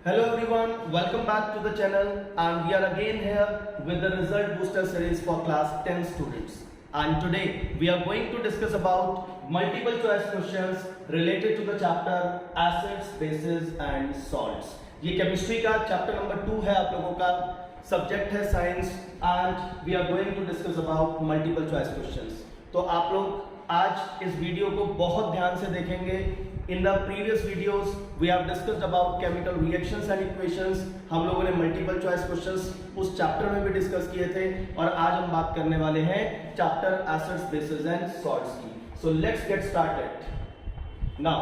Hello everyone, welcome back to the channel and we are again here with the result booster series for class 10 students. And today we are going to discuss about multiple choice questions related to the chapter acids, bases and salts. ये chemistry का chapter number 2 है, आप लोगों का subject है science and we are going to discuss about multiple choice questions. तो आप लोग आज इस वीडियो को बहुत ध्यान से देखेंगे. In the previous videos we have discussed about chemical reactions and equations. हम लोगों ने multiple choice questions उस चैप्टर में भी डिस्कस किए थे और आज हम बात करने वाले हैं chapter acids, bases and salts की. So let's get started. Now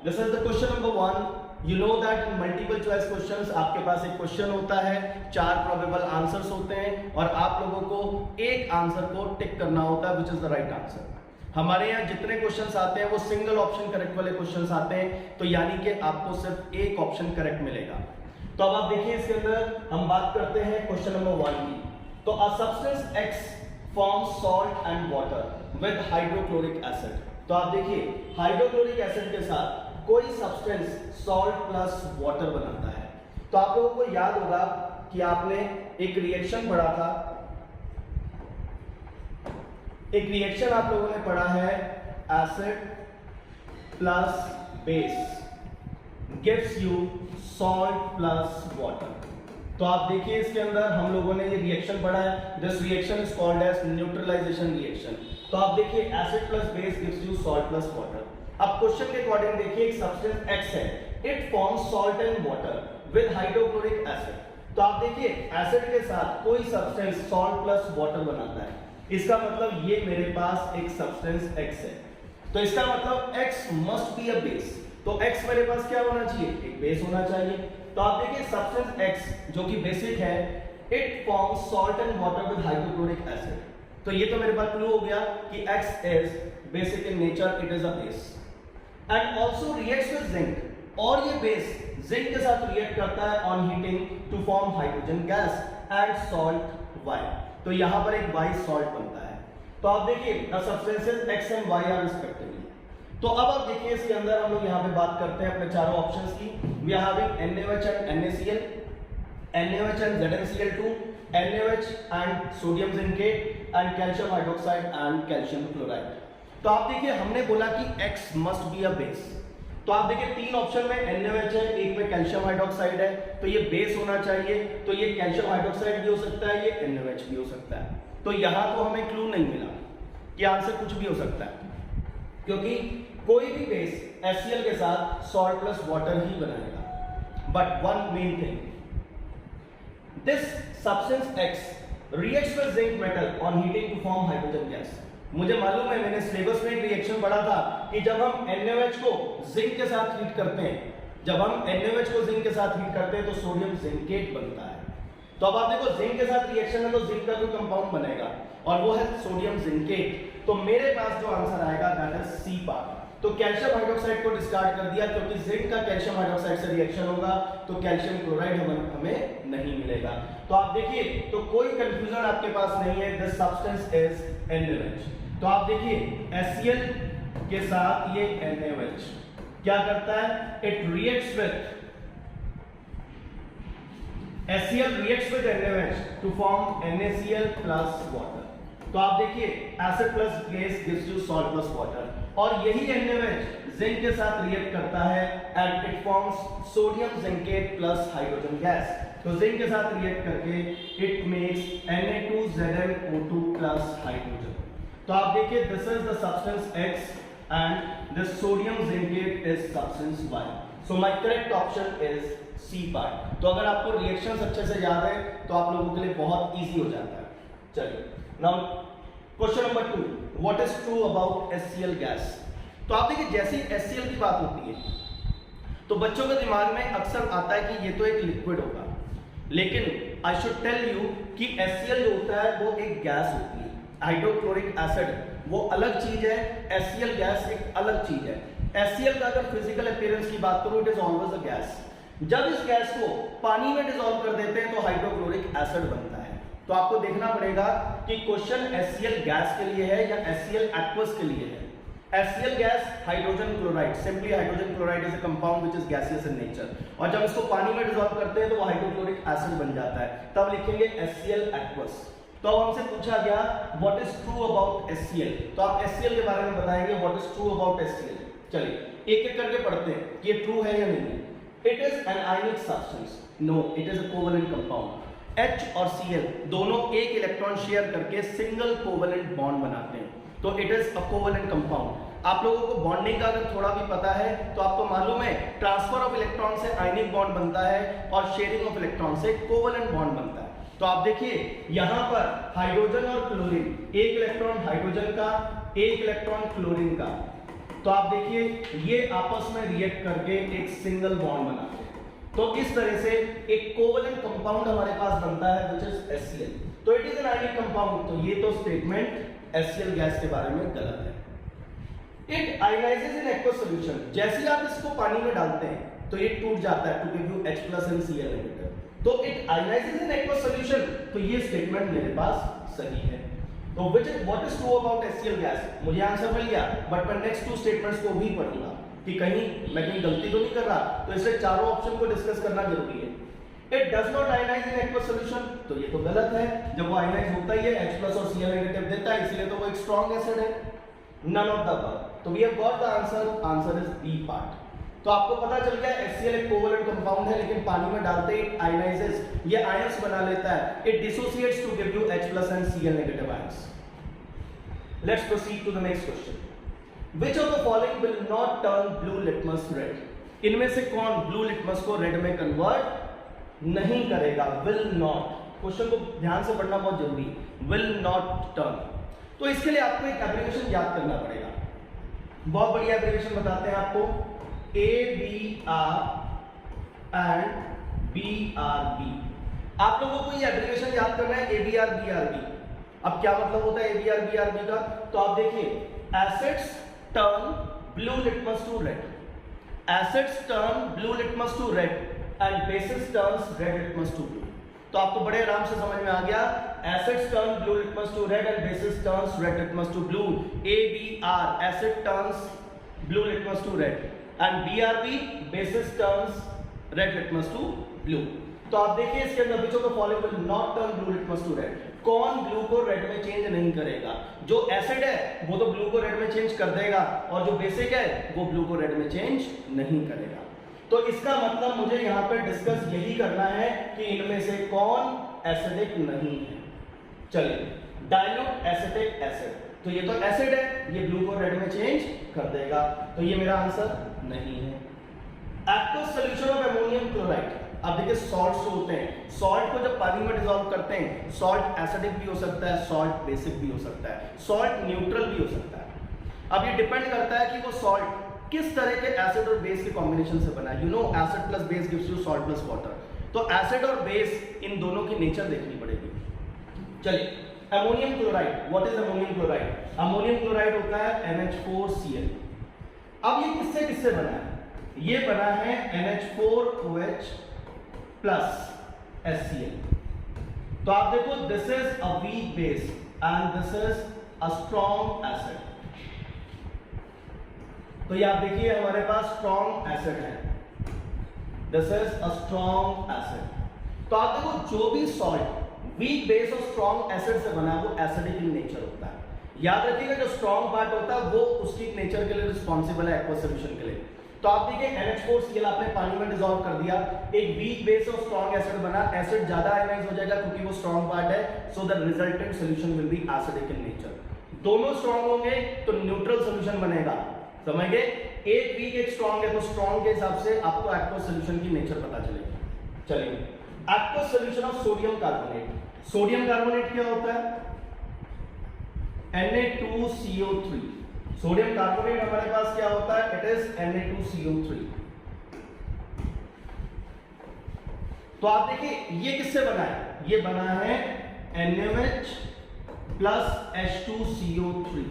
this is the question number 1. You know that in multiple choice questions आपके पास एक क्वेश्चन होता है, 4 probable answers होते हैं और आप लोगों को एक आंसर को टिक करना होता है which is the right answer. हमारे यहाँ जितने क्वेश्चंस आते हैं वो सिंगल ऑप्शन करेक्ट वाले क्वेश्चंस आते हैं, तो यानी कि आपको सिर्फ एक ऑप्शन करेक्ट मिलेगा. तो अब आप देखिए इसके अंदर हम बात करते हैं क्वेश्चन नंबर 1 की. तो a substance X forms salt and water with hydrochloric acid. तो आप देखिए हाइड्रोक्लोरिक एसिड के साथ कोई सब्सटेंस सॉल्ट प्लस वाटर बनाता है. तो आप लोगों को याद होगा कि आपने एक रिएक्शन पढ़ा था, एक रिएक्शन आप लोगों ने पढ़ा है acid plus base gives you salt plus water. तो आप देखिए इसके अंदर हम लोगों ने ये रिएक्शन पढ़ा है. This reaction is called as neutralisation reaction. तो आप देखिए acid plus base gives you salt plus water. अब क्वेश्चन के अकॉर्डिंग देखिए एक सब्सटेंस X है, it forms salt and water with hydrochloric acid. तो आप देखिए एसिड के साथ कोई सब्सटेंस सॉल्ट प्लस वाटर बनाता है. इसका मतलब ये मेरे पास एक सब्सटेंस X है, तो इसका मतलब X must be a base. तो X मेरे पास क्या होना चाहिए, एक बेस होना चाहिए. तो आप देखिए सब्सटेंस X जो कि बेसिक है, it forms salt and water with hydrochloric acid. तो ये तो मेरे पास क्लू हो गया कि X is basic in nature, it is a base and also reacts with zinc. और ये बेस जिंक के साथ रिएक्ट करता है on heating to form hydrogen gas and salt Y. तो यहां पर एक Y सॉल्ट बनता है. तो आप देखिए the substances X and Y are respectively. तो अब आप देखिए इसके अंदर हम लोग यहां पे बात करते हैं अपने चारों ऑप्शंस की. We are having NaOH and NaCl, NaOH and ZnCl2, NaOH and sodium zincate and calcium hydroxide and calcium chloride. तो आप देखिए हमने बोला कि X must be a base. तो आप देखिए 3 ऑप्शन में NaOH है, एक में कैल्शियम हाइड्रोक्साइड है, तो ये बेस होना चाहिए. तो ये कैल्शियम हाइड्रोक्साइड भी हो सकता है, ये NaOH भी हो सकता है. तो यहां तो हमें क्लू नहीं मिला कि आंसर कुछ भी हो सकता है, क्योंकि कोई भी बेस HCl के साथ सॉल्ट प्लस वाटर ही बनाएगा. But one main thing, this substance X reacts with zinc metal on heating to form hydrogen gas. मुझे मालूम है, मैंने सिलेबस में एक रिएक्शन पढ़ा था कि जब हम NaOH को जिंक के साथ हीट करते हैं, जब हम NaOH को जिंक के साथ हीट करते हैं तो सोडियम जिंकेट बनता है. तो अब आप देखो जिंक के साथ रिएक्शन है तो जिंक का कोई कंपाउंड बनेगा और वो है सोडियम जिंकेट. तो मेरे पास जो आंसर आएगा दैट इज सी पार्ट. तो कैल्शियम हाइड्रोक्साइड को डिस्कार्ड कर दिया, क्योंकि जिंक का कैल्शियम हाइड्रोक्साइड से रिएक्शन होगा तो कैल्शियम क्लोराइड हमें नहीं मिलेगा. तो आप देखिए तो कोई कंफ्यूजन आपके पास नहीं है, दिस सब्सटेंस इज NaOH. तो आप देखिए HCl के साथ ये NaOH क्या करता है, it reacts with HCl reacts with NaOH to form NaCl plus water. तो आप देखिए acid plus base gives you salt plus water, और यही NaOH जिंक के साथ रिएक्ट करता है and it forms sodium zincate plus hydrogen gas. तो जिंक के साथ रिएक्ट करके it makes Na2ZnO2 plus hydrogen. तो आप देखिए this is the substance X and this sodium zincate is substance Y. So my correct option is C part. तो अगर आपको रिएक्शंस अच्छे से याद है तो आप लोगों के लिए बहुत इजी हो जाता है. चलिए now question number 2, what is true about HCl gas. तो आप देखिए जैसे ही HCl की बात होती है तो बच्चों के दिमाग में अक्सर आता है कि ये तो एक लिक्विड होगा, लेकिन आई शुड टेल यू कि HCl जो होता है वो एक गैस होती है. हाइड्रोक्लोरिक एसिड वो अलग चीज है, HCl गैस एक अलग चीज है. HCl का अगर फिजिकल अपीयरेंस की बात करूं, it is always a gas. जब इस गैस को पानी में डिसॉल्व कर देते हैं तो हाइड्रोक्लोरिक एसिड बनता है. तो आपको देखना पड़ेगा कि क्वेश्चन HCl गैस के लिए है या HCl एक्वस के लिए है. HCl gas hydrogen chloride, simply hydrogen chloride is a compound which is gaseous in nature, और जब इसको पानी में डिसॉल्व करते हैं तो वो हाइड्रोक्लोरिक एसिड बन जाता है, तब लिखेंगे HCl aqueous। तो अब हमसे पूछा गया what is true about HCl, तो आप HCl के बारे में बताएंगे what is true about HCl। चलिए एक एक करके पढ़ते हैं कि ये ट्रू है या नहीं है। It is an ionic substance, no it is a covalent compound. H और Cl दोनों एक इलेक्ट्रॉन शेयर करके सिंगल कोवेलेंट बॉन्ड बनाते हैं, तो it is a covalent compound. आप लोगों को बॉन्डिंग का अगर थोड़ा भी पता है तो आपको मालूम है ट्रांसफर ऑफ इलेक्ट्रॉन से आयनिक बॉन्ड बनता है और शेयरिंग ऑफ इलेक्ट्रॉन से कोवेलेंट बॉन्ड बनता है। तो आप देखिए यहां पर हाइड्रोजन और क्लोरीन, एक इलेक्ट्रॉन हाइड्रोजन का, एक इलेक्ट्रॉन क्लोरीन का, तो आप देखिए ये आपस में रिएक्ट करके एक सिंगल बॉन्ड बनाते हैं। तो इस तरह से एक कोवेलेंट कंपाउंड हमारे पास बनता है व्हिच इज HCl। तो it is an ionic compound, तो ये तो स्टेटमेंट HCl गैस के बारे में गलत है। It ionises in aqueous solution, जैसे ही आप इसको पानी में डालते हैं तो ये टूट जाता है to give you H+ and Cl negative. तो it ionises in aqueous solution, तो ये स्टेटमेंट मेरे पास सही है। तो which is what is true about HCl gas, मुझे आंसर मिल गया, बट मैं नेक्स्ट टू स्टेटमेंट्स को भी पढ़ूंगा कि कहीं मैं कहीं गलती तो नहीं कर रहा, तो इसलिए चारों ऑप्शन को डिस्कस करना जरूरी है। It does not ionise in aqueous solution, तो ये तो गलत है, जब वो आयनाइज होता ही है H+ और Cl नेगेटिव देता है, इसलिए तो वो एक स्ट्रॉन्ग एसिड है। नन ऑफ द अबव, तो we have got the answer, answer is B part. तो आपको पता चल गया HCl एक कोवेलेंट कंपाउंड है, लेकिन पानी में डालते ही आयनाइजेस, ये आयंस बना लेता है, it dissociates to give you H+ and Cl negative ions. Let's proceed to the next question. Which of the following will not turn blue litmus red? इनमें से कौन ब्लू लिटमस को रेड में convert नहीं करेगा? Will not, क्वेश्चन को ध्यान से पढ़ना बहुत जरूरी, will not turn। तो इसके लिए आपको एक एब्रिविएशन याद करना पड़ेगा, बहुत बढ़िया एब्रिविएशन बताते हैं आपको, ABR एंड BRB। आप लोगों को ये एब्रिविएशन याद करना है ABR BRB। अब क्या मतलब होता है ABR BRB का? तो आप देखिए acids turn blue litmus to red, acids turn blue litmus to red and bases turns red litmus to blue। तो आपको बड़े आराम से समझ में आ गया, acids turn blue litmus to red and bases turns red litmus to blue। ABR acid turns blue litmus to red and BRB bases turns red litmus to blue। तो आप देखिए इसके अंदर which of the following will not turn blue litmus to red, कौन blue को red में change नहीं करेगा? जो एसिड है वो तो ब्लू को रेड में चेंज कर देगा, और जो बेसिक है वो ब्लू को रेड में चेंज नहीं करेगा। तो इसका मतलब मुझे यहाँ पे डिस्कस यही करना है कि इनमें से कौन एसिडिक नहीं है। चलिए डाइल्यूट एसिटिक एसिड, तो ये तो एसिड है, ये ब्लू को रेड में चेंज कर देगा, तो ये मेरा आंसर नहीं है। Aqueous solution of ammonium chloride, अब देखिए सॉल्ट्स जो होते हैं, सॉल्ट को जब पानी में डिसॉल्व करते हैं, सॉल्ट एसिडिक भी हो सकता है, सॉल्ट बेसिक भी हो सकता है, सॉल्ट न्यूट्रल भी हो सकता है। अब ये डिपेंड करता है कि वो सॉल्ट किस तरह के एसिड और बेस के कॉम्बिनेशन से बना है। You know acid plus base gives you salt plus water, तो एसिड और बेस इन दोनों की नेचर देखनी पड़ेगी। चलिए ammonium chloride, what is ammonium chloride? Ammonium chloride होता है NH4Cl। अब ये किससे किससे बना है? ये बना है NH4OH प्लस HCl। तो आप देखो this is a weak base and this is a strong acid. तो ये आप देखिए हमारे पास स्ट्रॉन्ग एसिड है, this is a strong acid. तो आप देखो जो भी सॉल्ट वीक बेस और स्ट्रॉन्ग एसिड से बना है वो एसिडिक इन नेचर होता है। याद रखिएगा जो स्ट्रॉन्ग पार्ट होता है वो उसकी नेचर के लिए रिस्पॉन्सिबल है एक्वस सॉल्यूशन के लिए। तो आप देखिए NH4Cl आपने पानी में डिसॉल्व कर दिया, एक वीक बेस और स्ट्रॉन्ग एसिड बना, एसिड ज्यादा आयनाइज हो जाएगा क्योंकि वो स्ट्रॉन्ग पार्ट है, so the resultant solution will be acidic in nature. दोनों स्ट्रॉन्ग होंगे तो न्यूट्रल सॉल्यूशन बनेगा, समझ गए? एक वीक एक स्ट्रॉन्ग है तो स्ट्रॉन्ग के हिसाब से आपको एक्वस सॉल्यूशन की नेचर पता चलेगी। चलिए aqueous solution of sodium carbonate, sodium carbonate क्या होता है? Na2CO3। सोडियम कार्बोनेट हमारे पास क्या होता है? It is Na2CO3। तो आप देखिए ये किससे बना है? ये बना है NaOH प्लस H2CO3।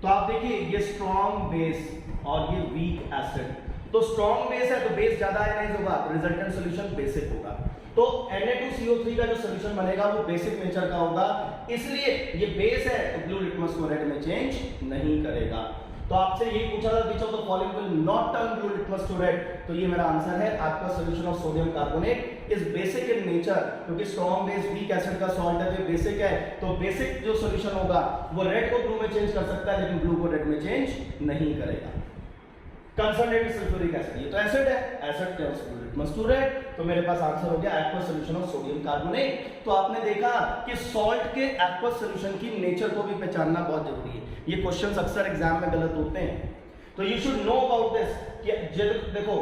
तो आप देखिए ये स्ट्रॉन्ग बेस और ये वीक एसिड, तो स्ट्रॉन्ग बेस है तो बेस ज्यादा आयनाइज होगा, रिजल्टेंट सॉल्यूशन बेसिक होगा। तो Na2CO3 का जो सॉल्यूशन बनेगा वो बेसिक नेचर का होगा, इसलिए ये बेस है तो ब्लू लिटमस को रेड में चेंज नहीं करेगा। तो आपसे यही पूछा था which of the following will not turn blue litmus to red, तो ये मेरा आंसर है आपका solution of sodium carbonate is basic in nature, क्योंकि स्ट्रॉन्ग बेस वीक एसिड का सॉल्ट है तो बेसिक है, तो बेसिक जो सॉल्यूशन होगा वो रेड को ब्लू में चेंज कर सकता है लेकिन ब्लू को रेड में चेंज नहीं करेगा। कंसंट्रेटेड सल्फ्यूरिक एसिड, ये तो एसिड है, acid turns blue litmus to red, तो मेरे पास आंसर हो गया aqueous solution of sodium carbonate. तो आपने देखा कि सॉल्ट के एक्वस सॉल्यूशन की नेचर को भी पहचानना बहुत जरूरी है, ये क्वेश्चंस अक्सर एग्जाम में गलत होते हैं, तो you should know about this कि देखो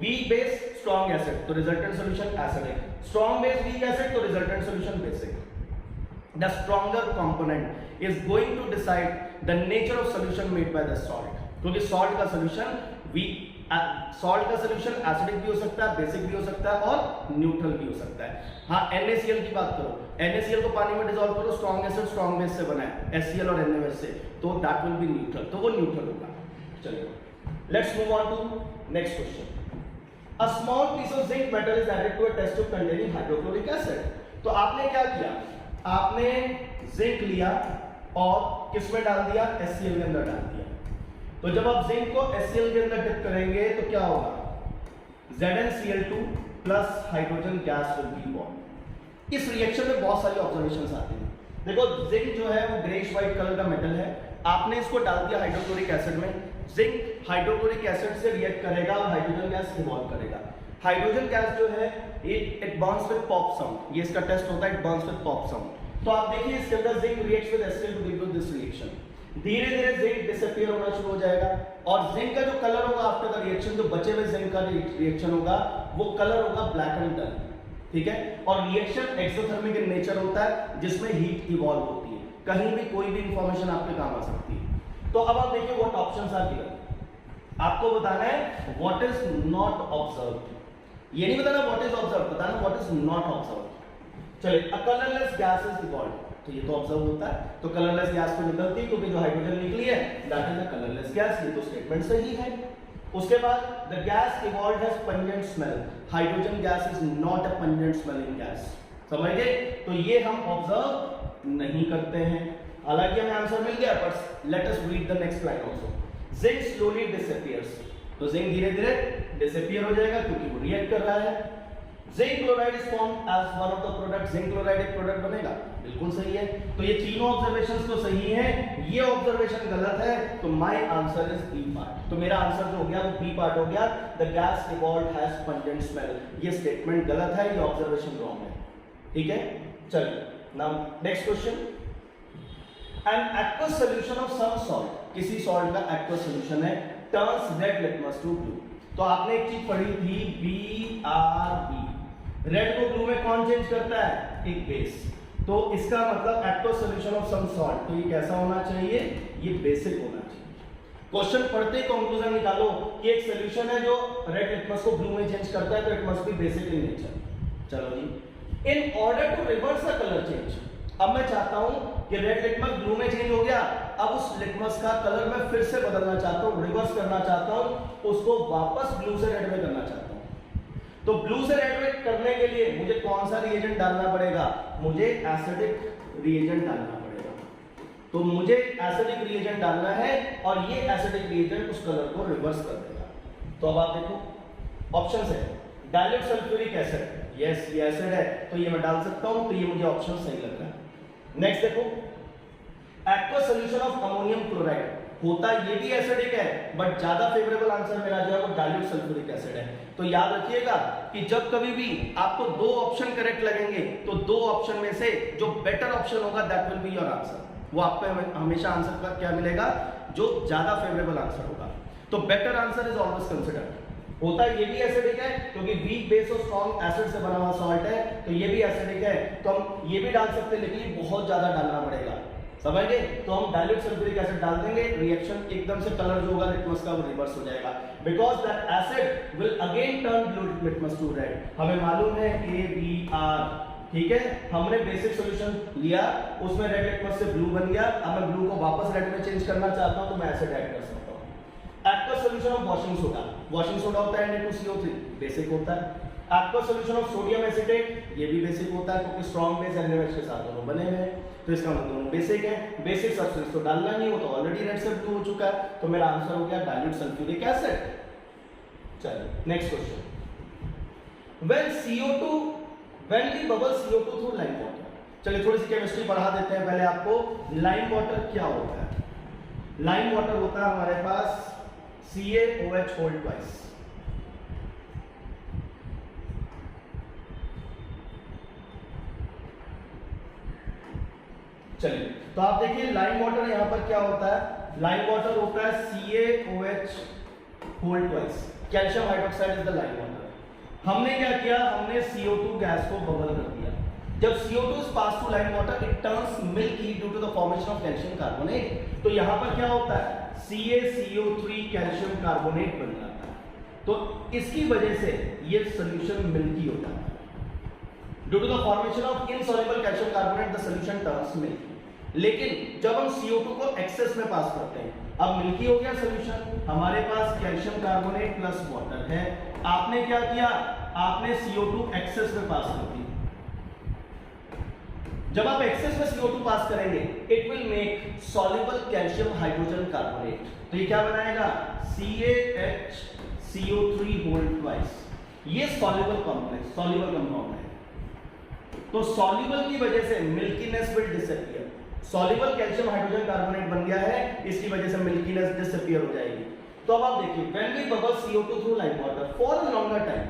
वीक बेस स्ट्रॉन्ग एसिड तो resultant solution acidic, strong base weak acid तो resultant solution basic. The stronger component is going to decide the nature of solution made by the salt, क्योंकि salt का solution salt का solution acidic भी हो सकता है, basic भी हो सकता है और न्यूट्रल भी हो सकता है। हाँ, NaCl की बात करो, NaCl को पानी में डिसॉल्व करो, स्ट्रॉन्ग एसिड स्ट्रॉन्ग बेस से बना है HCl और NaOH से, तो दैट विल बी न्यूट्रल, तो वो न्यूट्रल होगा। चलिए let's move on to next question. A small piece of zinc metal is added to a test tube containing hydrochloric acid. तो आपने क्या किया, आपने जिंक लिया और किसमें डाल दिया, HCl के अंदर डाल दिया। तो जब आप जिंक को HCl के अंदर डिप करेंगे तो क्या होगा, ZnCl2 plus hydrogen gas will be born. इस रिएक्शन में बहुत सारी ऑब्जर्वेशंस आती हैं। देखो जिंक जो है वो ग्रेइश व्हाइट कलर का मेटल है, आपने इसको डाल दिया हाइड्रोक्लोरिक एसिड में, जिंक हाइड्रोक्लोरिक एसिड से रिएक्ट करेगा और हाइड्रोजन गैस इवॉल्व करेगा। हाइड्रोजन गैस जो है it burns with pop sound, ये इसका टेस्ट होता है, it burns with pop sound. तो आप देखिए इसके अंदर zinc reacts with HCl to give you this reaction, धीरे धीरे जिंक डिसअपीयर होना शुरू हो जाएगा और जिंक का जो कलर होगा आफ्टर द रिएक्शन, जो बचे हुए जिंक का रिएक्शन होगा वो कलर होगा ब्लैक एंड डल, ठीक है। और रिएक्शन एक्सोथर्मिक इन नेचर होता है जिसमें हीट इवॉल्व होती है, कहीं भी कोई भी इंफॉर्मेशन आपके काम आ सकती है। तो अब आप देखिए व्हाट ऑप्शंस आर गिवन, आपको बताना है व्हाट इज नॉट ऑब्जर्व्ड, ये नहीं बताना व्हाट इज ऑब्जर्व्ड, बताना व्हाट इज नॉट ऑब्जर्व्ड। चलिए a colourless gas is evolved, तो ये तो ऑब्जर्व होता है, तो कलरलेस गैस तो निकलती है क्योंकि जो हाइड्रोजन निकली है that is a colourless gas, ये तो स्टेटमेंट सही है। उसके बाद the gas evolved has pungent smell, hydrogen gas is not a pungent smelling gas, समझ गए, तो ये हम ऑब्जर्व नहीं करते हैं। हालांकि हमें आंसर मिल गया, but let us read the next line also. Zinc slowly disappears, तो जिंक धीरे धीरे डिसअपीयर हो जाएगा क्योंकि वो रिएक्ट कर रहा है। Zinc chloride is formed as one of the product, zinc chloride एक प्रोडक्ट बनेगा, बिल्कुल सही है। तो ये तीनों ऑब्जर्वेशंस तो सही हैं, ये ऑब्जर्वेशन गलत है, तो my answer is B part. तो मेरा आंसर जो हो गया वो बी पार्ट हो गया, the gas evolved has pungent smell, ये स्टेटमेंट गलत है, ये ऑब्जर्वेशन रॉन्ग है, ठीक है। चलिए now next question. An aqueous solution of some salt, किसी सॉल्ट का एक्वस सॉल्यूशन है, turns red litmus to blue. तो आपने एक चीज पढ़ी थी BRB, रेड को ब्लू में कौन चेंज करता है, एक बेस, तो इसका मतलब aqueous solution of some salt, तो ये कैसा होना चाहिए, ये बेसिक होना चाहिए। क्वेश्चन पढ़ते ही कंक्लूजन निकालो कि एक सॉल्यूशन है जो रेड लिटमस को ब्लू में चेंज करता है, तो it must be basic in nature. चलो जी, in order to reverse the colour change, अब मैं चाहता हूं कि रेड लिटमस ब्लू में चेंज हो गया, अब उस लिटमस का कलर मैं फिर से बदलना चाहता हूं, रिवर्स करना चाहता हूं, उसको वापस ब्लू से रेड में करना चाहता हूं। तो ब्लू से रेड में करने के लिए मुझे कौन सा रिएजेंट डालना पड़ेगा, मुझे एसिडिक रिएजेंट डालना पड़ेगा। तो मुझे एसिडिक रिएजेंट डालना है और ये एसिडिक रिएजेंट उस कलर को रिवर्स कर देगा। तो अब आप देखो ऑप्शन है, डाइल्यूट सल्फ्यूरिक एसिड, यस ये एसिड है तो ये मैं डाल सकता हूं, तो ये मुझे ऑप्शन सही लग रहा है। नेक्स्ट देखो, aqueous solution of ammonium chloride, होता ये भी एसिडिक है बट ज्यादा फेवरेबल आंसर मेरा जो है वो डाइल्यूट सल्फ्यूरिक एसिड है। तो याद रखिएगा कि जब कभी भी आपको दो ऑप्शन करेक्ट लगेंगे तो दो ऑप्शन में से जो बेटर ऑप्शन होगा that will be your answer, वो आपको हमेशा आंसर का क्या मिलेगा, जो ज्यादा फेवरेबल आंसर होगा। तो better answer is always considered. होता ये भी एसिडिक है क्योंकि वीक बेस और स्ट्रॉन्ग एसिड से बना हुआ सॉल्ट है, तो ये भी एसिडिक है, तो हम ये भी डाल सकते हैं लेकिन बहुत ज्यादा डालना पड़ेगा, समझ गए। तो हम डाइल्यूट सल्फ्यूरिक एसिड डाल देंगे, रिएक्शन एकदम से कलर जो होगा लिटमस का वो रिवर्स हो जाएगा, because that acid will again turn blue litmus to red. हमें मालूम है ABR, ठीक है, हमने बेसिक सॉल्यूशन लिया, उसमें रेड लिटमस से ब्लू बन गया, अब मैं ब्लू को वापस रेड में चेंज करना चाहता हूं तो मैं एसिड ऐड कर सकता हूं। Aqueous solution of washing soda, washing soda होता है Na2CO3, बेसिक होता है। Aqueous solution of sodium acetate, ये भी बेसिक होता है क्योंकि स्ट्रॉन्ग बेस NaOH के साथ दोनों बने हुए हैं, तो तो इसका मतलब दोनों बेसिक है। बेसिक सब्सटेंस तो डालना नहीं, वो तो ऑलरेडी रेड से ब्लू हो चुका है, तो मेरा आंसर हो गया डाइल्यूट सल्फ्यूरिक एसिड। चलिए next question. When we bubble CO2 through lime water. चलिए थोड़ी सी केमिस्ट्री पढ़ा देते हैं पहले आपको। लाइम वाटर क्या होता है? लाइम वाटर होता है हमारे पास CaOH होल ट्वाइस। चलिए तो आप देखिए लाइम वाटर यहां पर क्या होता है? लाइम वाटर होता है CaOH whole twice. Calcium hydroxide is the lime water. हमने क्या किया? हमने CO2 गैस को बबल कर दिया। जब CO2 is passed through lime water, it turns milky due to the formation of calcium carbonate. तो यहाँ पर क्या होता है? CaCO3 कैल्शियम कार्बोनेट बन जाता है। तो इसकी वजह से ये सॉल्यूशन मिल्की हो जाता है। Due to the formation of insoluble calcium carbonate, the solution turns milky. लेकिन जब हम CO2 को एक्सेस में पास करते हैं, अब मिल्की हो गया सॉल्यूशन, हमारे पास कैल्शियम कार्बोनेट प्लस वाटर है। आपने क्या किया? आपने CO2 एक्सेस में पास कर दी। जब आप एक्सेस में CO2 पास करेंगे, it will make soluble calcium hydrogen carbonate. तो ये क्या बनाएगा? CaHCO3 whole twice. ये सॉल्युबल कॉम्प्लेक्स, सॉल्युबल कंपाउंड है। तो सॉल्युबल की वजह से milkiness will disappear. Soluble calcium hydrogen carbonate बन गया है, इसकी वजह से मिल्कीनेस डिसअपीयर हो जाएगी। तो अब आप देखिए, when we bubble CO2 through lime water for a longer time,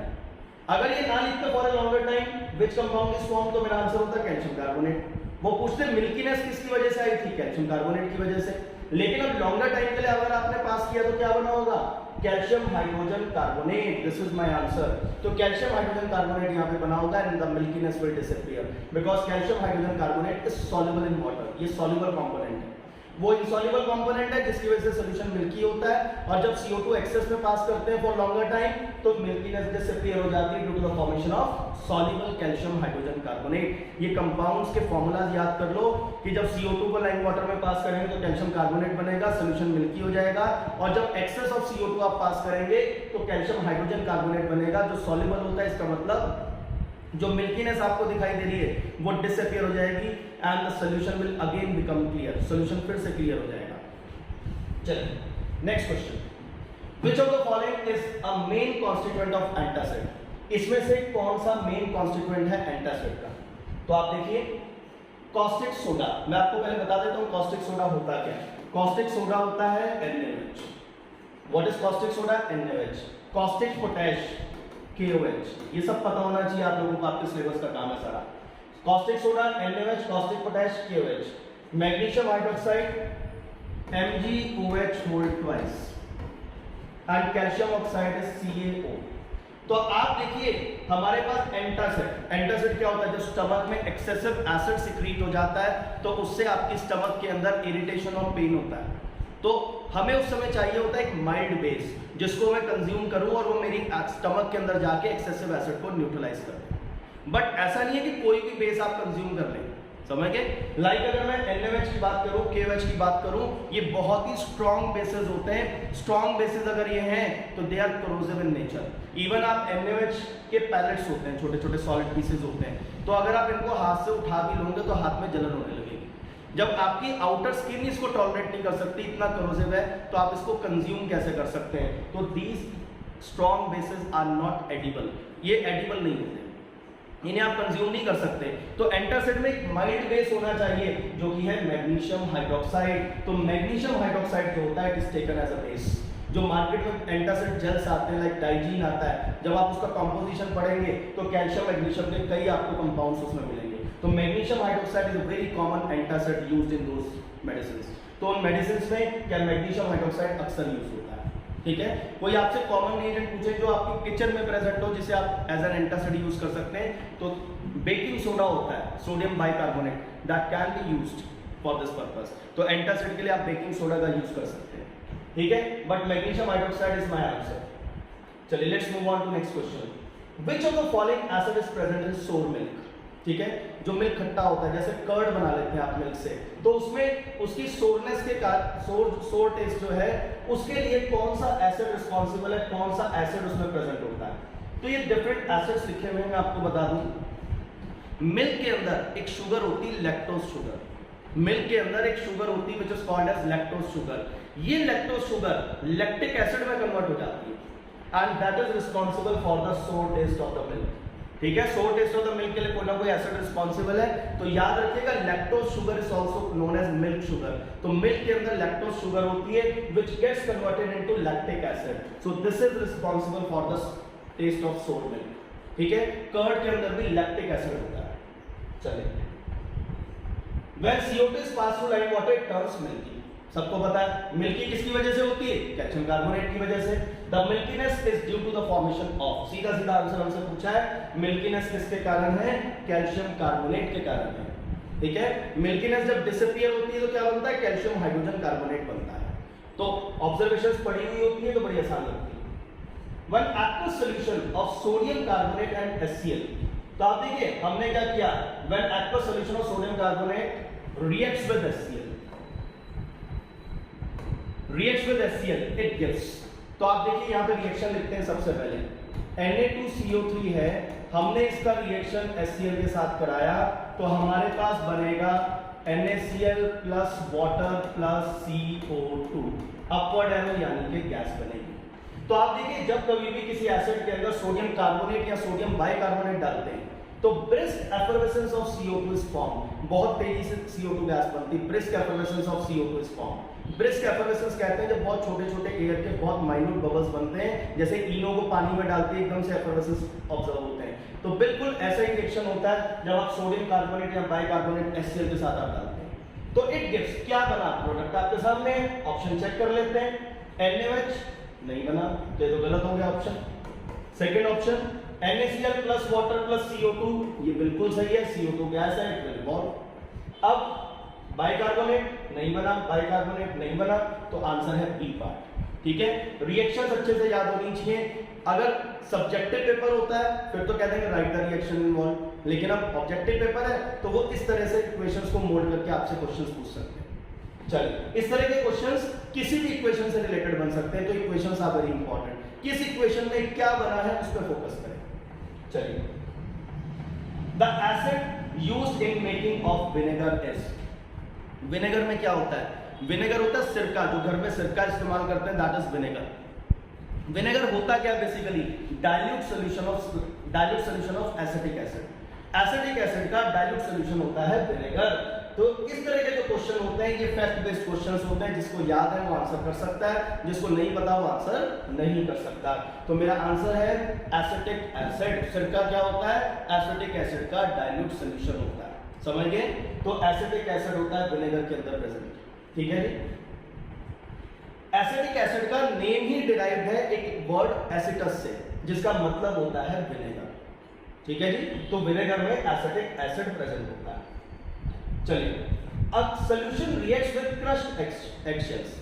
अगर ये ना लिखते for a longer time which compound is form, तो मेरा आंसर होता कैल्शियम कार्बोनेट। वो पूछते मिल्कीनेस किसकी वजह से आई थी? कैल्शियम कार्बोनेट की वजह से। लेकिन अब लॉन्गर टाइम के लिए अगर आपने पास किया तो क्या बना होगा? Calcium hydrogen carbonate. This is my answer. तो कैल्शियम हाइड्रोजन कार्बोनेट यहां पे बना होगा and the milkiness will disappear because calcium hydrogen carbonate is soluble in water. ये सॉल्युबल कंपोनेंट है, वो इनसॉल्युबल कंपोनेंट है जिसकी वजह से सॉल्यूशन मिल्की होता है। और जब CO2 एक्सेस में पास करते हैं फॉर लॉन्गर टाइम, तो मिल्कीनेस डिसअपीयर हो जाती है due to the formation of soluble calcium hydrogen carbonate. ये कंपाउंड्स के फॉर्मूलाज याद कर लो कि जब CO2 को लाइम वाटर में पास करेंगे तो कैल्शियम कार्बोनेट बनेगा, सॉल्यूशन मिल्की हो जाएगा। और जब एक्सेस ऑफ CO2 आप पास करेंगे तो कैल्शियम हाइड्रोजन कार्बोनेट बनेगा जो सॉल्युबल होता है। इसका मतलब जो मिल्कीनेस आपको दिखाई दे रही है वो डिसअपीयर हो जाएगी and the solution will again become clear. Solution फिर से क्लियर हो जाएगा। चलिए next question. Which of the following is a main constituent of antacid? इसमें से कौन सा मेन कॉन्स्टिट्यूएंट है एंटासिड का? तो आप देखिए कॉस्टिक सोडा। मैं आपको पहले बता देता हूं कॉस्टिक सोडा होता क्या है। कॉस्टिक सोडा होता है NaOH। What is caustic soda? NaOH। Caustic potash KOH। ये सब पता होना चाहिए आप लोगों को, आपके सिलेबस का काम है सारा। Caustic soda NaOH, caustic potash KOH। Magnesium hydroxide MgOH whole twice and calcium oxide is CaO। तो आप देखिए हमारे पास एंटासिड। एंटासिड क्या होता है? जब स्टमक में एक्सेसिव एसिड सिक्रीट हो जाता है तो उससे आपकी स्टमक के अंदर इरिटेशन और पेन होता है। तो हमें उस समय चाहिए होता है एक माइल्ड बेस जिसको मैं कंज्यूम करूं और वो मेरी स्टमक के अंदर जाके एक्सेसिव एसिड को न्यूट्रलाइज कर दे। बट ऐसा नहीं है कि कोई भी बेस आप कंज्यूम कर लें, समझ गए? लाइक अगर मैं NaOH की बात करूं, KOH की बात करूं, ये बहुत ही स्ट्रॉन्ग बेसेस होते हैं। स्ट्रॉन्ग बेसेस अगर ये हैं तो they are corrosive in nature. Even आप NaOH के पैलेट्स होते हैं, छोटे छोटे सॉलिड पीसेस होते हैं, तो अगर आप इनको हाथ से उठा भी लोगे तो हाथ में जलन होने लगेगी। जब आपकी आउटर स्किन इसको टॉलरेट नहीं कर सकती, इतना करोसिव है, तो आप इसको कंज्यूम कैसे कर सकते हैं? तो these strong bases are not edible. ये एडिबल नहीं होते, इन्हें आप कंज्यूम नहीं कर सकते। तो एंटासिड में एक माइल्ड बेस होना चाहिए जो कि है मैग्नीशियम हाइड्रोक्साइड। तो मैग्नीशियम हाइड्रोक्साइड जो होता है it is taken as a base. जो मार्केट में एंटासिड जेल्स आते हैं लाइक डाइजीन आता है, जब आप उसका कंपोजिशन पढ़ेंगे तो कैल्शियम मैग्नीशियम के कई आपको कंपाउंड्स उसमें मिलेंगे। तो magnesium hydroxide is a very common antacid used in those medicines. तो उन मेडिसिंस में क्या मैग्नीशियम हाइड्रोक्साइड अक्सर यूज होता है। ठीक है, कोई आपसे कॉमन एजेंट पूछे जो आपके किचन में प्रेजेंट हो जिसे आप एज एन एंटासिड यूज कर सकते हैं, तो बेकिंग सोडा होता है, sodium bicarbonate, that can be used for this purpose. तो एंटासिड के लिए आप बेकिंग सोडा का यूज कर सकते हैं। ठीक है, but magnesium hydroxide is my answer. चलिए let's move on to next question. Which of the following acid is present in sour milk? ठीक है, जो मिल्क खट्टा होता है, जैसे कर्ड बना लेते हैं आप मिल्क से, तो उसमें उसकी सोरनेस के कारण सोर टेस्ट जो है उसके लिए कौन सा एसिड रिस्पॉन्सिबल है, कौन सा एसिड उसमें प्रेजेंट होता है? तो ये डिफरेंट एसिड्स लिखे हुए हैं, मैं आपको बता दूं। मिल्क के अंदर एक शुगर होती है लैक्टोज शुगर। मिल्क के अंदर एक शुगर होती है which is called as lactose sugar. ये लैक्टोज शुगर लैक्टिक एसिड में कन्वर्ट हो जाती है and that is responsible for the sour taste of the milk. ठीक है, सोर टेस्ट ऑफ द मिल्क के लिए कोई ना कोई एसिड रिस्पॉन्सिबल है, तो याद रखिएगा lactose sugar is also known as milk sugar. तो मिल्क के अंदर लैक्टोज शुगर होती है which gets converted into lactic acid, so this is responsible for the taste of sour milk. ठीक है, कर्ड के अंदर भी लैक्टिक एसिड होता है। चलिए, when CO2 is passed through lime water it turns milky। सबको पता है मिल्की किसकी वजह से होती है? कैल्शियम कार्बोनेट की वजह से। The milkiness is due to the formation of, सीधा सीधा आंसर हमसे पूछा है, मिल्कीनेस किसके कारण है? कैल्शियम कार्बोनेट के कारण है। ठीक है, मिल्कीनेस जब डिसअपीयर होती है तो क्या बनता है? कैल्शियम हाइड्रोजन कार्बोनेट बनता है। तो ऑब्जर्वेशंस पढ़ी हुई होती है तो बड़ी आसान लगती है। One aqueous solution of sodium carbonate and HCl, तो आप देखिए हमने क्या किया, when aqueous solution of sodium carbonate reacts with HCl, it gives, तो आप देखिए यहाँ पे रिएक्शन लिखते हैं। सबसे पहले Na2CO3 है, हमने इसका रिएक्शन HCl के साथ कराया तो हमारे पास बनेगा NaCl plus water plus CO2, upward arrow यानी कि गैस बनेगी। तो आप देखिए जब कभी भी किसी एसिड के अंदर सोडियम कार्बोनेट या सोडियम बाइकार्बोनेट डालते हैं तो brisk effervescence of CO2 is form, बहुत तेजी से CO2 गैस बनती है। Brisk effervescence of CO2 is form. Brisk effervescence कहते हैं जब बहुत छोटे छोटे एयर के बहुत माइन्यूट बबल्स बनते हैं, जैसे इनो को पानी में डालते हैं एकदम से एफर्वेसेंस ऑब्जर्व होते हैं। तो बिल्कुल ऐसा ही रिएक्शन होता है जब आप सोडियम कार्बोनेट या बाइकार्बोनेट HCl के साथ आप डालते हैं। तो इट गिव्स, क्या बना प्रोडक्ट आपके सामने, ऑप्शन चेक कर लेते हैं। NaOH नहीं बना, तो ये तो गलत हो गया option. Second option NaCl plus water plus CO2, ये बिल्कुल सही है, CO2 गैस है, इट विल रिवॉल्व। अब बाइकार्बोनेट नहीं बना, बाइकार्बोनेट नहीं बना, तो आंसर है बी पार्ट। ठीक है, रिएक्शंस अच्छे से याद होनी चाहिए। अगर सब्जेक्टिव पेपर होता है फिर तो कह देंगे राइट द रिएक्शन इन्वॉल्व, लेकिन अब ऑब्जेक्टिव पेपर है तो वो इस तरह से इक्वेशंस को मोल्ड करके आपसे क्वेश्चंस पूछ सकते हैं। चलिए, इस तरह के क्वेश्चंस किसी भी इक्वेशन से रिलेटेड बन सकते हैं, तो इक्वेशंस आर वेरी इंपॉर्टेंट। किस इक्वेशन में क्या बना है उस पर फोकस करें। चलिए, the acid used in making of vinegar is, vinegar में क्या होता है? विनेगर होता है सिरका, जो घर में सिरका इस्तेमाल करते हैं दैट इज विनेगर। विनेगर होता क्या basically? Dilute solution of acetic acid. Acetic acid का डाइल्यूट सॉल्यूशन होता है विनेगर। तो इस तरह के जो क्वेश्चन होते हैं ये फैक्ट बेस्ड क्वेश्चंस होते हैं, जिसको याद है वो आंसर कर सकता है, जिसको नहीं पता वो आंसर नहीं कर सकता। तो मेरा आंसर है एसिटिक एसिड। सिरका क्या होता है? एसिटिक एसिड का डाइल्यूट सॉल्यूशन होता है, समझ गए? तो एसिटिक एसिड होता है विनेगर के अंदर प्रेजेंट। ठीक है जी, एसिटिक एसिड का नेम ही डिराइव्ड है एक वर्ड एसिटस से, जिसका मतलब होता है विनेगर। ठीक है जी, तो विनेगर में एसिटिक एसिड प्रेजेंट होता है। चलिए, अब solution reacts with crushed eggshells.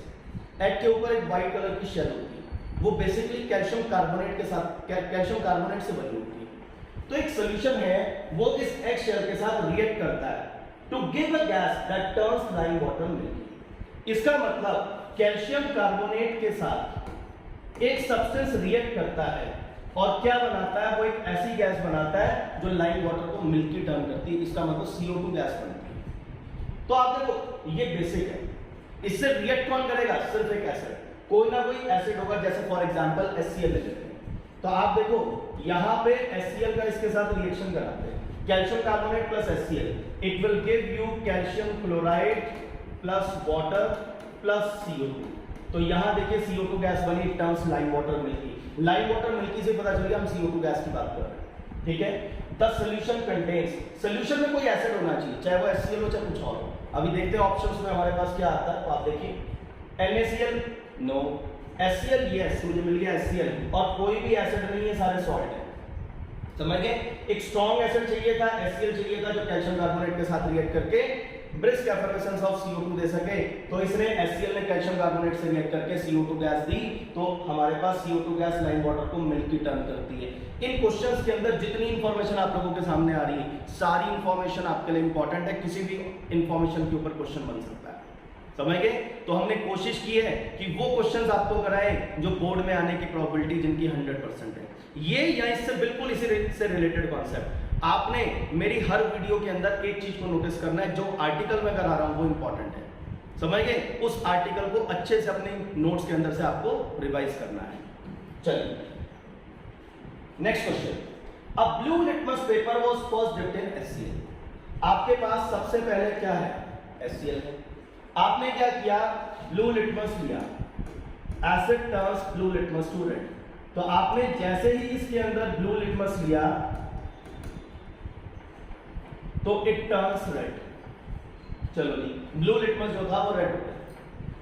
Egg के ऊपर एक व्हाइट कलर की शेल होती है, वो बेसिकली कैल्शियम कार्बोनेट के साथ, कैल्शियम कार्बोनेट से बनी होती है। तो एक सॉल्यूशन है वो इस एग शेल के साथ रिएक्ट करता है to give a gas that turns lime water milky. इसका मतलब कैल्शियम कार्बोनेट के साथ एक सब्सटेंस रिएक्ट करता है और क्या बनाता है? वो एक ऐसी गैस बनाता है जो लाइम वाटर को मिल्की टर्न करती है। इसका मतलब CO2 गैस बनती है। तो आप देखो ये बेसिक है, इससे रिएक्ट कौन करेगा? सिर्फ एक एसिड, कोई ना कोई एसिड होगा, जैसे फॉर एग्जांपल HCl ले लेते हैं। तो आप देखो यहां पे HCl का इसके साथ रिएक्शन कराते हैं, calcium carbonate plus HCl, it will give you calcium chloride plus water plus CO2। तो यहां देखिए CO2 गैस बनी, terms lime water milky. Lime water milky से पता चल गया हम CO2 गैस की बात कर रहे हैं। ठीक है, द सॉल्यूशन कंटेन्स, सॉल्यूशन में कोई एसिड होना चाहिए, चाहे वो HCl हो चाहे कुछ और हो। अभी देखते हैं ऑप्शंस में हमारे पास क्या आता है। तो आप देखिए NaCl नो, HCl यस, मुझे मिल गया HCl, और कोई भी एसिड नहीं है, सारे सॉल्ट है। समझ गए? एक स्ट्रॉन्ग एसिड चाहिए था, HCl चाहिए था, जो कैल्शियम कार्बोनेट के साथ रिएक्ट करके ब्रिस्क एफर्वेसेंस ऑफ CO2 दे सके। तो इसने HCl ने कैल्शियम कार्बोनेट से रिएक्ट करके CO2 गैस दी, तो हमारे पास CO2 गैस लाइम वाटर को मिल्की टर्न करती है। इन क्वेश्चंस के अंदर जितनी इंफॉर्मेशन आप लोगों के सामने आ रही है, सारी इंफॉर्मेशन आपके लिए इंपॉर्टेंट है, किसी भी इंफॉर्मेशन के ऊपर क्वेश्चन बन सकता है। समझ गए? तो हमने कोशिश की है कि वो क्वेश्चंस आपको कराएं जो बोर्ड में आने की प्रोबेबिलिटी जिनकी 100% है। ये या इससे बिल्कुल इसी से रिलेटेड कॉन्सेप्ट आपने मेरी हर वीडियो के अंदर एक चीज को नोटिस करना है, जो आर्टिकल मैं करा रहा हूं वो इंपॉर्टेंट है, समझ गए? उस आर्टिकल को अच्छे से अपने नोट्स के अंदर से आपको रिवाइज करना है। चलिए next question, a blue litmus paper was first dipped in HCl। आपके पास सबसे पहले क्या है? HCl है। आपने क्या किया? ब्लू लिटमस लिया, acid turns blue litmus to red. तो आपने जैसे ही इसके अंदर ब्लू लिटमस लिया तो इट टर्न्स रेड। चलो जी, ब्लू लिटमस जो था वो रेड हो गया।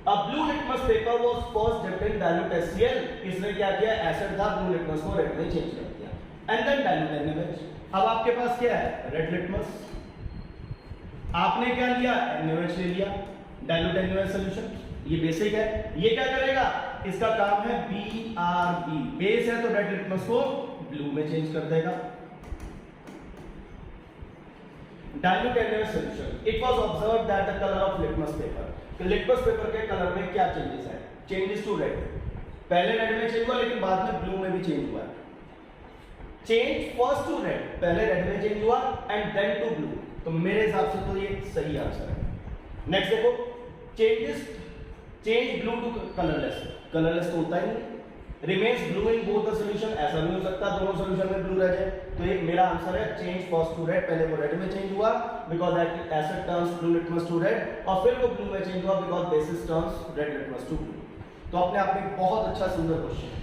अब blue litmus paper was first dipped in dilute HCl। इसने क्या किया? एसिड था, ब्लू लिटमस को रेड में चेंज कर दिया, एंड देन डाइल्यूट NaOH। अब आपके पास क्या है? Red litmus. आपने क्या लिया? NaOH ले लिया, डाइल्यूट NaOH सॉल्यूशन। ये बेसिक है। ये क्या करेगा? इसका काम है BRB, बेस है तो रेड लिटमस को ब्लू में चेंज कर देगा। Dilute NaOH solution, it was observed that the colour of litmus paper, कि लिटमस पेपर के कलर में क्या चेंजेस है? Changes to red. पहले रेड में चेंज हुआ, लेकिन बाद में ब्लू में भी चेंज हुआ। चेंज फर्स्ट टू रेड, पहले रेड में चेंज हुआ एंड देन टू ब्लू। तो मेरे हिसाब से तो ये सही आंसर है। नेक्स्ट देखो, change blue to colourless. Colourless तो होता ही नहीं। Remains blue in both the solution, ऐसा भी हो सकता है दोनों सॉल्यूशन में ब्लू रह जाए। तो ये मेरा आंसर है चेंज फर्स्ट टू रेड, पहले वो रेड में चेंज हुआ because acid turns blue litmus to red, और फिर वो ब्लू में चेंज हुआ because bases turns red litmus to blue. तो अपने आप में बहुत अच्छा सुंदर क्वेश्चन है।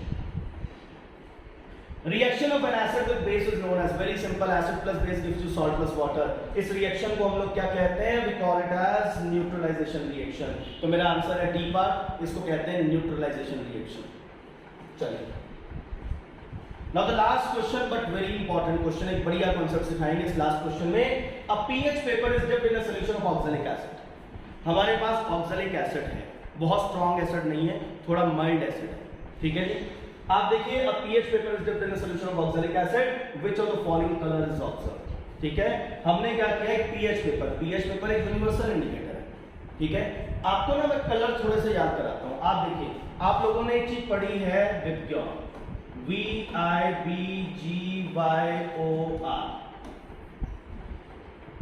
Reaction of an acid with base is known as, very simple, acid plus base gives you salt plus water. इस रिएक्शन को हम लोग क्या कहते हैं? We call it as neutralisation reaction. तो मेरा आंसर है डी पार्ट, इसको कहते हैं न्यूट्रलाइजेशन रिएक्शन। चलिए now the last question, but very important question, एक बढ़िया कॉन्सेप्ट सिखाएंगे इस लास्ट क्वेश्चन में। A pH paper is dipped in a solution of oxalic acid. हमारे पास ऑक्सैलिक एसिड है, बहुत स्ट्रॉन्ग एसिड नहीं है, थोड़ा माइल्ड एसिड है, ठीक है जी। आप देखिए, a pH paper is dipped in a solution of oxalic acid, which of the following colour is observed. ठीक है, हमने क्या किया? एक पीएच पेपर एक यूनिवर्सल इंडिकेटर है, ठीक है। आपको ना मैं कलर थोड़े से याद कराता हूं। आप देखिए, आप लोगों ने एक चीज पढ़ी है विबग्योर, VIBGYOR।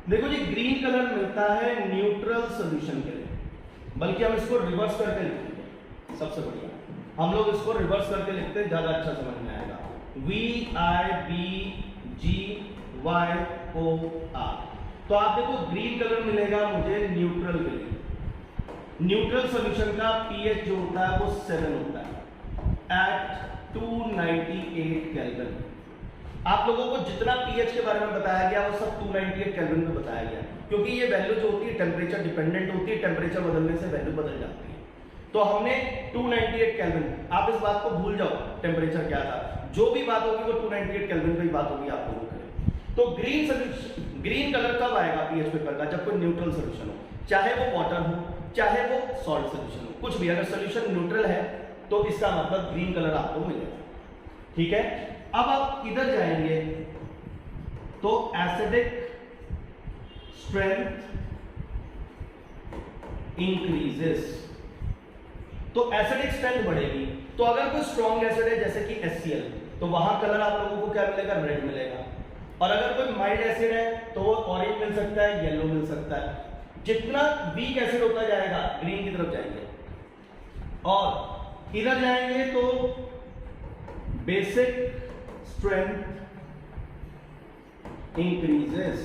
देखो जी, ग्रीन कलर मिलता है न्यूट्रल सॉल्यूशन के लिए, बल्कि हम इसको रिवर्स करके लिखेंगे, सबसे बढ़िया हम लोग इसको रिवर्स करके लिखते हैं, ज्यादा अच्छा समझ में आएगा। VIBGYOR। तो आप देखो, ग्रीन कलर मिलेगा मुझे न्यूट्रल के लिए। न्यूट्रल सॉल्यूशन का पीएच जो होता है वो 7 होता है एट 298 केल्विन। आप लोगों को जितना पीएच के बारे में बताया गया वो सब 298 केल्विन में बताया गया, क्योंकि ये वैल्यू जो होती है टेम्परेचर डिपेंडेंट होती है, टेम्परेचर बदलने से वैल्यू बदल जाती है। तो हमने 298 केल्विन, आप इस बात को भूल जाओ टेम्परेचर क्या था, जो भी बात होगी वो 298 केल्विन पे ही बात होगी आप लोगों के। तो ग्रीन कलर कब आएगा पीएच पेपर का? जब कोई न्यूट्रल सॉल्यूशन हो, चाहे वो वाटर हो चाहे वो सॉल्ट सॉल्यूशन हो, कुछ भी। अगर सॉल्यूशन न्यूट्रल है तो इसका मतलब ग्रीन कलर आपको मिलेगा, ठीक है। अब आप इधर जाएंगे तो एसिडिक स्ट्रेंथ इंक्रीजेस, तो एसिडिक स्ट्रेंथ बढ़ेगी। तो अगर कोई स्ट्रॉन्ग एसिड है जैसे कि HCl, तो वहां कलर आप लोगों को क्या मिलेगा? रेड मिलेगा। और अगर कोई माइल्ड एसिड है तो वो ऑरेंज मिल सकता है, येलो मिल सकता है। जितना वीक एसिड होता जाएगा ग्रीन की तरफ जाएंगे, और इधर जाएंगे तो बेसिक स्ट्रेंथ इंक्रीजेस।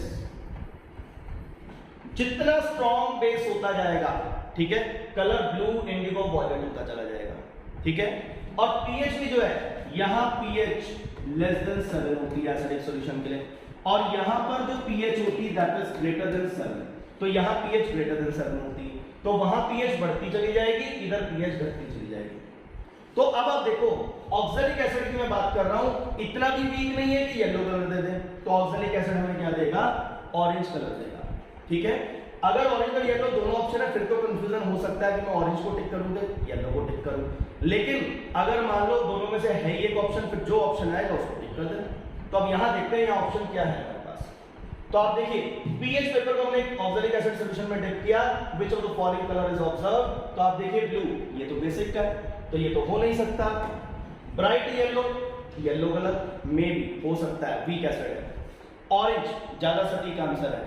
जितना स्ट्रॉन्ग बेस होता जाएगा, ठीक है, कलर ब्लू इंडिगो वॉयलेट होता चला जाएगा, ठीक है। और पीएच भी जो है, यहां पीएच लेस देन 7 होती है एसिडिक सॉल्यूशन के लिए, और यहां पर जो पीएच होती है दैट इज ग्रेटर देन 7, तो यहां पीएच ग्रेटर देन 7 होती है, तो वहां पीएच बढ़ती चली जाएगी, इधर पीएच घटती चली जाएगी। तो अब आप देखो, ऑक्सैलिक एसिड की मैं बात कर रहा हूं, इतना भी वीक नहीं है कि येलो कलर दे दे, तो ऑक्सैलिक एसिड हमें क्या देगा? ऑरेंज कलर देगा, ठीक है। अगर ऑरेंज और येलो दोनों ऑप्शन है, फिर तो कंफ्यूजन हो सकता है कि मैं ऑरेंज को टिक करूं या येलो को टिक करूं, लेकिन अगर मान लो दोनों में से है ही एक ऑप्शन, फिर जो ऑप्शन आएगा उसको टिक कर देना। तो अब यहां देखते हैं यहां ऑप्शन क्या है हमारे पास। तो आप देखिए, पीएच पेपर को हमने ऑक्सैलिक एसिड सॉल्यूशन में डिप किया, which of the following colour is observe. तो आप देखिए ब्लू, ये तो बेसिक का है, तो ये तो हो नहीं सकता। ब्राइट येलो, येलो कलर मे भी हो सकता है, वीक एसिड है। ऑरेंज ज्यादा सटीक आंसर है,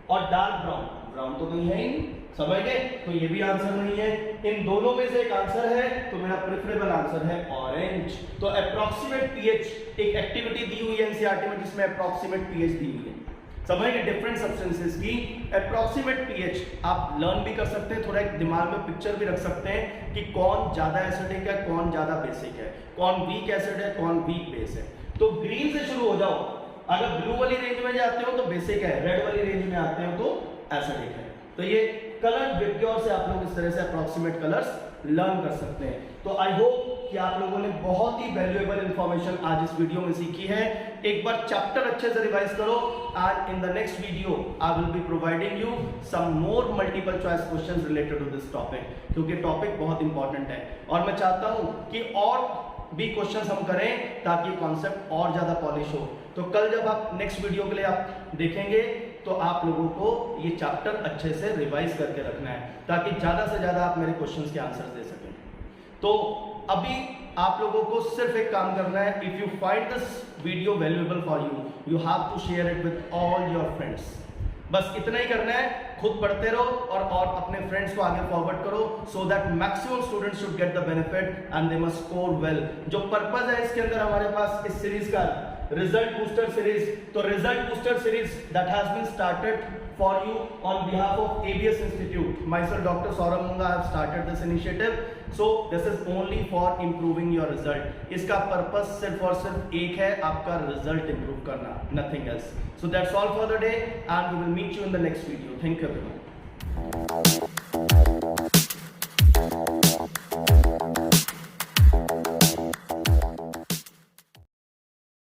और डार्क ब्राउन, ब्राउन तो नहीं है ही, समझ गए, तो ये भी आंसर नहीं है। इन दोनों में से एक आंसर है, तो मेरा प्रेफरेबल आंसर है ऑरेंज। तो अप्रोक्सीमेट पीएच एक एक्टिविटी दी हुई है एनसीईआरटी में जिसमें अप्रोक्सीमेट पीएच दी हुई है, समझेंगे डिफरेंट सब्सटेंसेस की अप्रोक्सीमेट पीएच आप लर्न भी कर सकते हैं, थोड़ा एक दिमाग में पिक्चर भी रख सकते हैं कि कौन ज्यादा एसिडिक है, कौन ज्यादा बेसिक है, कौन वीक एसिड है, कौन वीक बेस है। तो ग्रीन से शुरू हो जाओ, अगर ब्लू वाली रेंज में जाते हो तो बेसिक है, रेड वाली रेंज में आते हो तो एसिडिक है। तो ये कलर विबग्योर से आप लोग इस तरह से अप्रोक्सीमेट कलर्स लर्न कर सकते हैं। तो आई होप कि आप लोगों ने बहुत ही वैल्यूएबल इंफॉर्मेशन आज इस वीडियो में सीखी है। एक बार चैप्टर अच्छे से रिवाइज करो, and in the next video I will be providing you some more multiple choice questions related to this topic, क्योंकि टॉपिक बहुत इंपॉर्टेंट है और मैं चाहता हूं कि और भी क्वेश्चंस हम करें ताकि कॉन्सेप्ट और ज्यादा पॉलिश हो। तो कल जब आप नेक्स्ट वीडियो के लिए आप देखेंगे तो आप लोगों को ये चैप्टर अच्छे से रिवाइज करके रखना है ताकि ज्यादा से ज्यादा आप मेरे क्वेश्चंस के आंसर दे सकें। तो अभी आप लोगों को सिर्फ एक काम करना है, if you find this video valuable for you, you have to share it with all your friends. बस इतना ही करना है, खुद पढ़ते रहो और अपने फ्रेंड्स को आगे फॉरवर्ड करो, so that maximum students should get the benefit and they must score well. जो पर्पस है इसके अंदर हमारे पास इस सीरीज का, रिजल्ट बूस्टर सीरीज, तो result booster series that has been started for you on behalf of ABS Institute. Myself Dr. Saurabh Munga, I have started this initiative. So this is only for improving your result. इसका purpose सिर्फ और सिर्फ एक है, आपका result improve करना, nothing else. So that's all for the day and we will meet you in the next video. Thank you everyone.